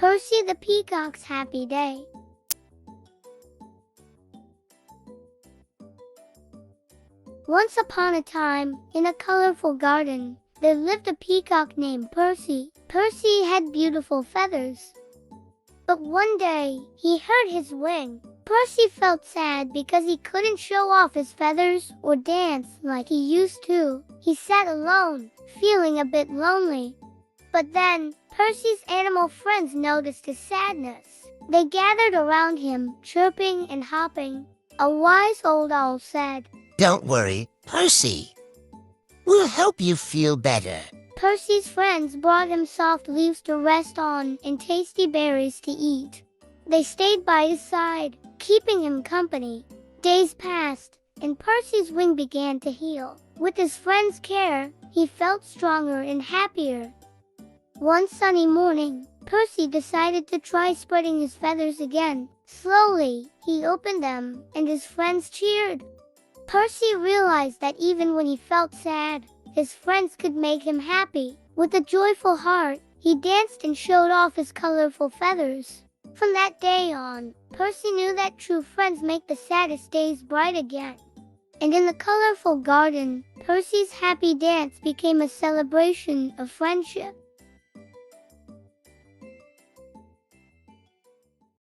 Percy the Peacock's Happy Day. Once upon a time, in a colorful garden, there lived a peacock named Percy. Percy had beautiful feathers. But one day, he hurt his wing. Percy felt sad because he couldn't show off his feathers or dance like he used to. He sat alone, feeling a bit lonely. But then, Percy's animal friends noticed his sadness. They gathered around him, chirping and hopping. A wise old owl said, "Don't worry, Percy. We'll help you feel better." Percy's friends brought him soft leaves to rest on and tasty berries to eat. They stayed by his side, keeping him company. Days passed, and Percy's wing began to heal. With his friends' care, he felt stronger and happier. One sunny morning, Percy decided to try spreading his feathers again. Slowly, he opened them, and his friends cheered. Percy realized that even when he felt sad, his friends could make him happy. With a joyful heart, he danced and showed off his colorful feathers. From that day on, Percy knew that true friends make the saddest days bright again. And in the colorful garden, Percy's happy dance became a celebration of friendship.